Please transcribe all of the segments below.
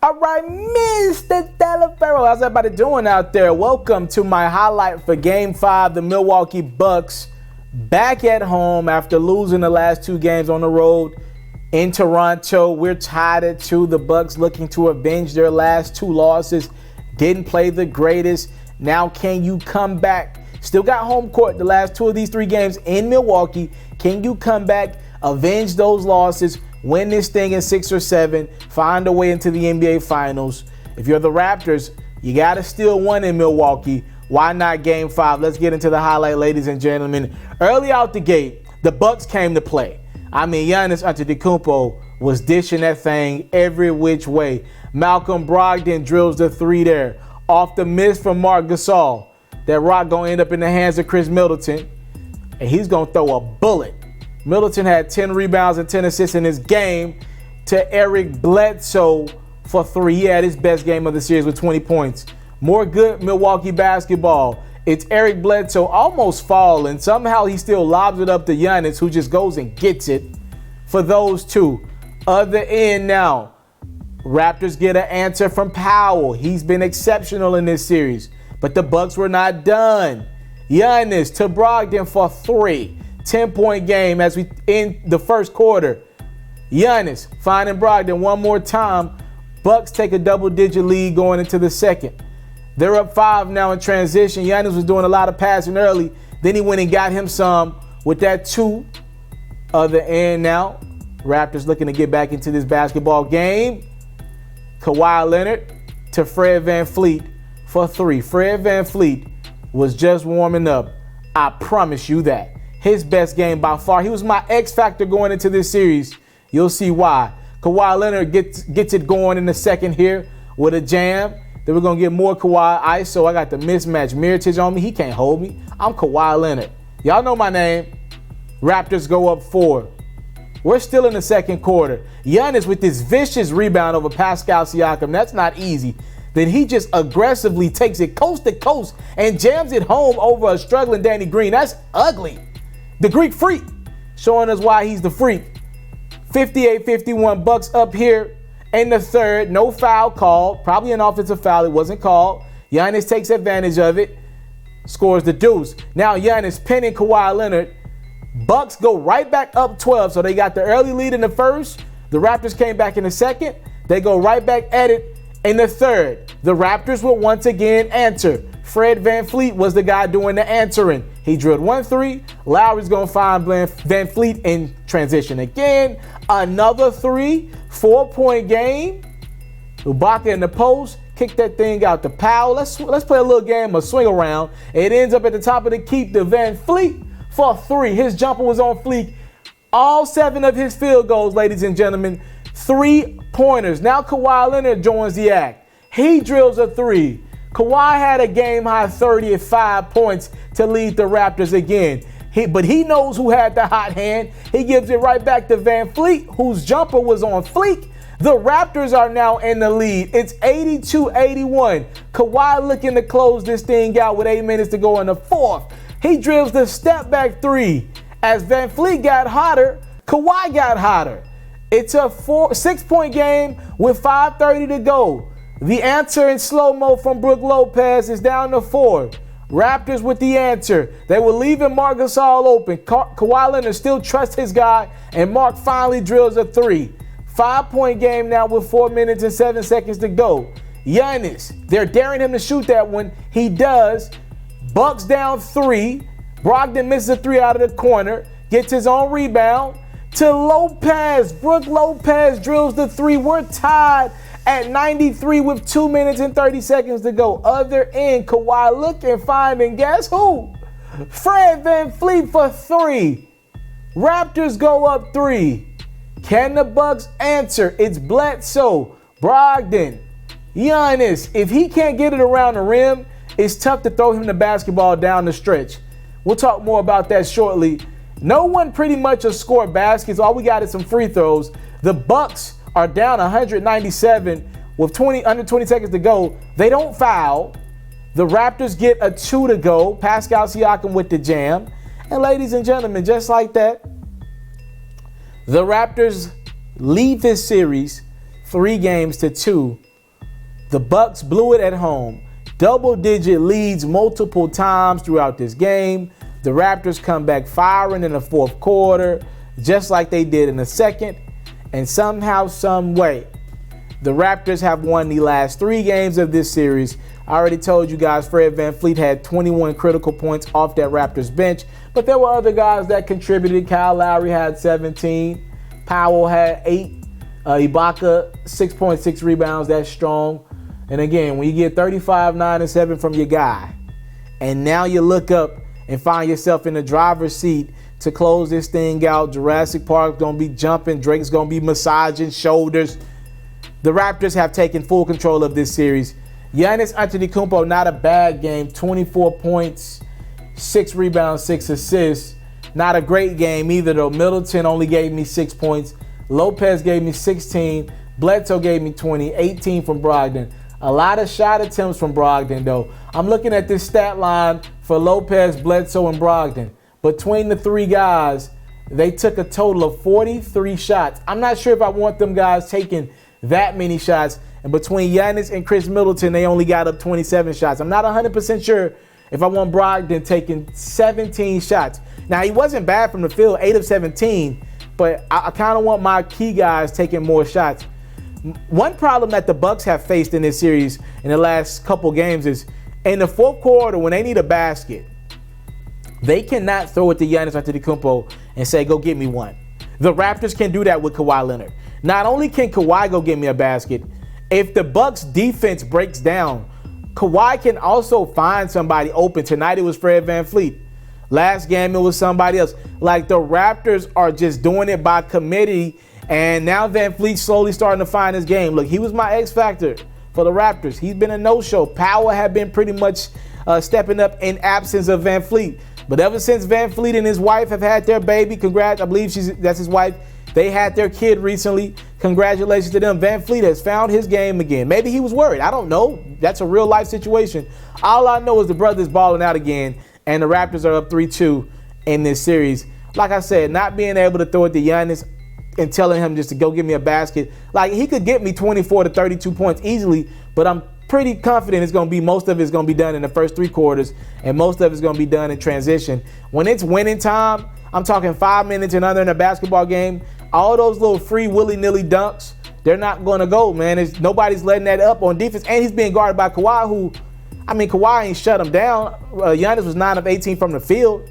All right, Mr. Taliaferro, how's everybody doing out there? Welcome to my highlight for Game 5. The Milwaukee Bucks back at home after losing the last two games on the road in Toronto. We're tied at 2. The Bucks looking to avenge their last 2 losses. Didn't play the greatest. Now can you come back? Still got home court the last 2 of these 3 games in Milwaukee. Can you come back, avenge those losses, win this thing in 6 or 7, find a way into the NBA Finals? If you're the Raptors, you got to steal one in Milwaukee. Why not Game 5? Let's get into the highlight, ladies and gentlemen. Early out the gate, the Bucks came to play. I mean, Giannis Antetokounmpo was dishing that thing every which way. Malcolm Brogdon drills the 3 there. Off the miss from Marc Gasol. That rock going to end up in the hands of Chris Middleton, and he's going to throw a bullet. Middleton had 10 rebounds and 10 assists in his game to Eric Bledsoe for 3. He had his best game of the series with 20 points. More good Milwaukee basketball. It's Eric Bledsoe almost falling. Somehow he still lobs it up to Giannis, who just goes and gets it for those 2. Other end now. Raptors get an answer from Powell. He's been exceptional in this series. But the Bucks were not done. Giannis to Brogdon for 3. 10-point game as we end the first quarter. Giannis finding Brogdon one more time. Bucks take a double-digit lead going into the second. They're up 5 now in transition. Giannis was doing a lot of passing early. Then he went and got him some with that 2. Other end now. Raptors looking to get back into this basketball game. Kawhi Leonard to Fred VanVleet for 3. Fred VanVleet was just warming up. I promise you that. His best game by far. He was my X factor going into this series. You'll see why. Kawhi Leonard gets it going in the second here with a jam. Then we're going to get more Kawhi ISO. I got the mismatch Mirotic on me. He can't hold me. I'm Kawhi Leonard. Y'all know my name. Raptors go up 4. We're still in the second quarter. Giannis with this vicious rebound over Pascal Siakam. That's not easy. Then he just aggressively takes it coast to coast and jams it home over a struggling Danny Green. That's ugly. The Greek Freak, showing us why he's the freak. 58-51, Bucks up here in the third. No foul called. Probably an offensive foul. It wasn't called. Giannis takes advantage of it. Scores the deuce. Now Giannis pinning Kawhi Leonard. Bucks go right back up 12. So they got the early lead in the first. The Raptors came back in the second. They go right back at it in the third. The Raptors will once again answer. Fred VanVleet was the guy doing the answering. He drilled 1-3. Lowry's going to find VanVleet in transition again. Another 3. 4-point game. Ibaka in the post. Kick that thing out to Powell. Let's play a little game of swing around. It ends up at the top of the keep to VanVleet for 3. His jumper was on fleek. All 7 of his field goals, ladies and gentlemen. 3-pointers. Now Kawhi Leonard joins the act. He drills a 3. Kawhi had a game-high 30 at 5 points to lead the Raptors again. But he knows who had the hot hand. He gives it right back to VanVleet, whose jumper was on fleek. The Raptors are now in the lead. It's 82-81. Kawhi looking to close this thing out with 8 minutes to go in the fourth. He drills the step-back 3. As VanVleet got hotter, Kawhi got hotter. It's a 6-point game with 5:30 to go. The answer in slow-mo from Brook Lopez is down to 4. Raptors with the answer. They were leaving Marc Gasol open. Kawhi Leonard still trusts his guy, and Marc finally drills a 3. 5-point game now with 4 minutes and 7 seconds to go. Giannis, they're daring him to shoot that one. He does. Bucks down 3. Brogdon misses a 3 out of the corner. Gets his own rebound to Lopez. Brook Lopez drills the 3. We're tied at 93 with 2 minutes and 30 seconds to go. Other end, Kawhi looking, finding, guess who? Fred VanVleet for 3. Raptors go up 3. Can the Bucks answer? It's Bledsoe, Brogdon, Giannis. If he can't get it around the rim, it's tough to throw him the basketball down the stretch. We'll talk more about that shortly. No one pretty much has scored baskets. All we got is some free throws. The Bucks are down 197 with under 20 seconds to go. They don't foul. The Raptors get a 2 to go. Pascal Siakam with the jam. And ladies and gentlemen, just like that, the Raptors lead this series 3 games to 2 The Bucks blew it at home. Double-digit leads multiple times throughout this game. The Raptors come back firing in the fourth quarter, just like they did in the second. And somehow, some way, the Raptors have won the last 3 games of this series. I already told you guys Fred VanVleet had 21 critical points off that Raptors bench. But there were other guys that contributed. Kyle Lowry had 17. Powell had 8. Ibaka, 6.6 rebounds. That's strong. And again, when you get 35, 9, and 7 from your guy, and now you look up and find yourself in the driver's seat to close this thing out. Jurassic Park's going to be jumping. Drake's going to be massaging shoulders. The Raptors have taken full control of this series. Giannis Antetokounmpo, not a bad game. 24 points, 6 rebounds, 6 assists. Not a great game either, though. Middleton only gave me 6 points. Lopez gave me 16. Bledsoe gave me 20. 18 from Brogdon. A lot of shot attempts from Brogdon, though. I'm looking at this stat line for Lopez, Bledsoe, and Brogdon. Between the 3 guys, they took a total of 43 shots. I'm not sure if I want them guys taking that many shots. And between Giannis and Chris Middleton, they only got up 27 shots. I'm not 100% sure if I want Brogdon taking 17 shots. Now, he wasn't bad from the field, 8 of 17, but I kind of want my key guys taking more shots. One problem that the Bucks have faced in this series in the last couple games is in the fourth quarter when they need a basket, they cannot throw it to Giannis Antetokounmpo and say, go get me one. The Raptors can do that with Kawhi Leonard. Not only can Kawhi go get me a basket, if the Bucks defense breaks down, Kawhi can also find somebody open. Tonight it was Fred VanVleet. Last game it was somebody else. Like the Raptors are just doing it by committee. And now VanVleet's slowly starting to find his game. Look, he was my X factor for the Raptors. He's been a no-show. Powell had been pretty much stepping up in absence of VanVleet. But ever since VanVleet and his wife have had their baby, congrats, I believe that's his wife. They had their kid recently. Congratulations to them. VanVleet has found his game again. Maybe he was worried. I don't know. That's a real life situation. All I know is the brother's balling out again, and the Raptors are up 3-2 in this series. Like I said, not being able to throw it to Giannis and telling him just to go get me a basket. Like, he could get me 24 to 32 points easily, but I'm pretty confident it's going to be, most of it's going to be done in the first 3 quarters, and most of it's going to be done in transition. When it's winning time, I'm talking 5 minutes and under in a basketball game, all those little free willy-nilly dunks, they're not going to go, man. Nobody's letting that up on defense, and he's being guarded by Kawhi, Kawhi ain't shut him down. Giannis was 9 of 18 from the field,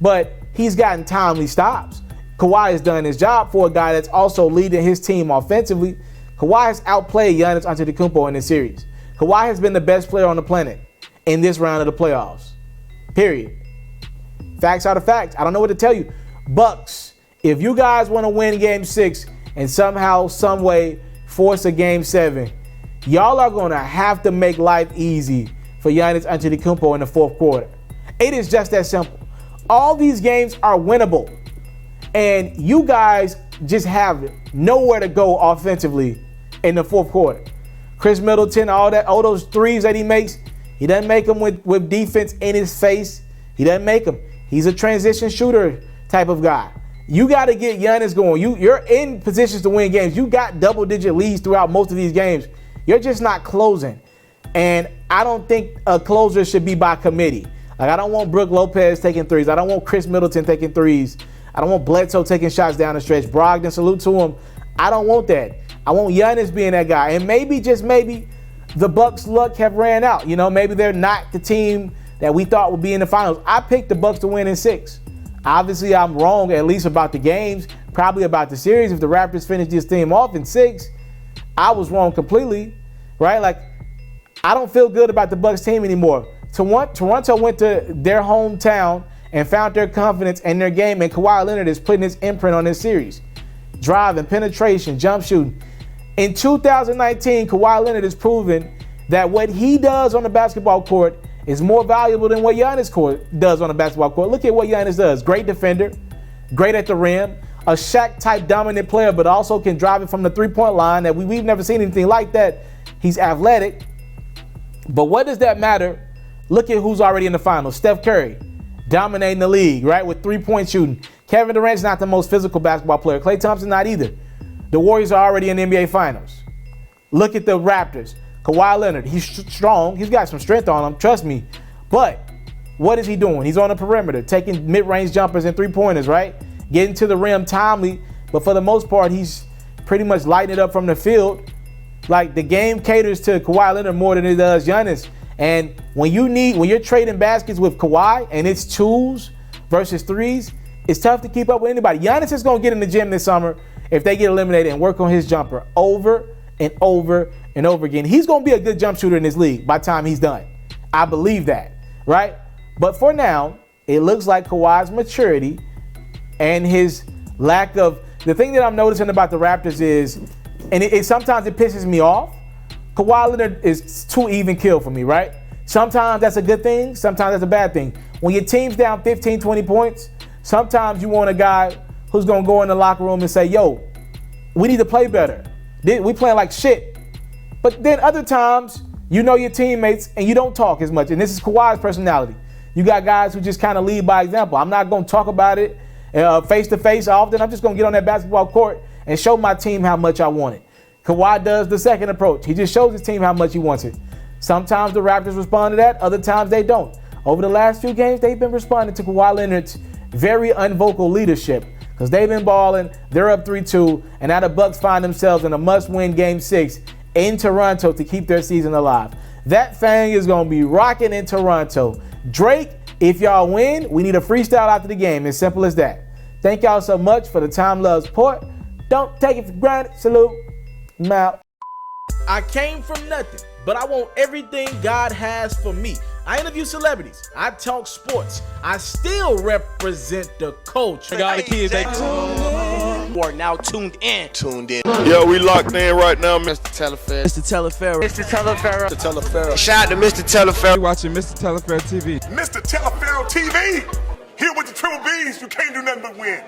but he's gotten timely stops. Kawhi has done his job for a guy that's also leading his team offensively. Kawhi has outplayed Giannis Antetokounmpo in this series. Kawhi has been the best player on the planet in this round of the playoffs. Period. Facts are the facts. I don't know what to tell you. Bucks, if you guys want to win Game 6 and somehow, some way force a Game 7, y'all are going to have to make life easy for Giannis Antetokounmpo in the fourth quarter. It is just that simple. All these games are winnable. And you guys just have nowhere to go offensively in the fourth quarter. Chris Middleton, all those threes that he makes, he doesn't make them with defense in his face. He doesn't make them. He's a transition shooter type of guy. You got to get Giannis going. You're in positions to win games. You got double-digit leads throughout most of these games. You're just not closing. And I don't think a closer should be by committee. Like, I don't want Brook Lopez taking threes. I don't want Chris Middleton taking threes. I don't want Bledsoe taking shots down the stretch. Brogdon, salute to him. I don't want that. I want Giannis being that guy. And maybe, just maybe, the Bucks' luck have ran out. You know, maybe they're not the team that we thought would be in the finals. I picked the Bucks to win in 6. Obviously, I'm wrong, at least about the games, probably about the series. If the Raptors finish this team off in 6, I was wrong completely, right? Like, I don't feel good about the Bucks team anymore. Toronto went to their hometown and found their confidence in their game, and Kawhi Leonard is putting his imprint on this series. Driving, penetration, jump shooting. In 2019, Kawhi Leonard has proven that what he does on the basketball court is more valuable than what Giannis does on the basketball court. Look at what Giannis does. Great defender, great at the rim, a Shaq-type dominant player, but also can drive it from the three-point line. That we've never seen anything like that. He's athletic. But what does that matter? Look at who's already in the finals. Steph Curry, dominating the league, right, with three-point shooting. Kevin Durant's not the most physical basketball player. Klay Thompson not either. The Warriors are already in the NBA Finals. Look at the Raptors. Kawhi Leonard, he's strong. He's got some strength on him, trust me. But what is he doing? He's on the perimeter, taking mid-range jumpers and three-pointers, right? Getting to the rim timely. But for the most part, he's pretty much lighting it up from the field. Like, the game caters to Kawhi Leonard more than it does Giannis. And when you're trading baskets with Kawhi and it's twos versus threes, it's tough to keep up with anybody. Giannis is going to get in the gym this summer if they get eliminated and work on his jumper over and over and over again. He's going to be a good jump shooter in this league by the time he's done. I believe that, right? But for now, it looks like Kawhi's maturity and his lack of – the thing that I'm noticing about the Raptors is, and sometimes it pisses me off, Kawhi Leonard is too even kill for me, right? Sometimes that's a good thing, sometimes that's a bad thing. When your team's down 15, 20 points, sometimes you want a guy who's going to go in the locker room and say, yo, we need to play better. We playing like shit. But then other times, you know your teammates and you don't talk as much. And this is Kawhi's personality. You got guys who just kind of lead by example. I'm not going to talk about it face to face often. I'm just going to get on that basketball court and show my team how much I want it. Kawhi does the second approach. He just shows his team how much he wants it. Sometimes the Raptors respond to that. Other times they don't. Over the last few games, they've been responding to Kawhi Leonard's very unvocal leadership because they've been balling. They're up 3-2, and now the Bucks find themselves in a must-win Game 6 in Toronto to keep their season alive. That thing is going to be rocking in Toronto. Drake, if y'all win, we need a freestyle after the game. As simple as that. Thank y'all so much for the Time Love support. Don't take it for granted. Salute. I'm out. I came from nothing, but I want everything God has for me. I interview celebrities. I talk sports. I still represent the culture. Got the kids, they are now tuned in. Yo, we locked in right now, Mr. Taliaferro. Shout out to Mr. Taliaferro. You're watching Mr.Taliaferro TV. Mr. Taliaferro TV. Here with the triple B's, you can't do nothing but win.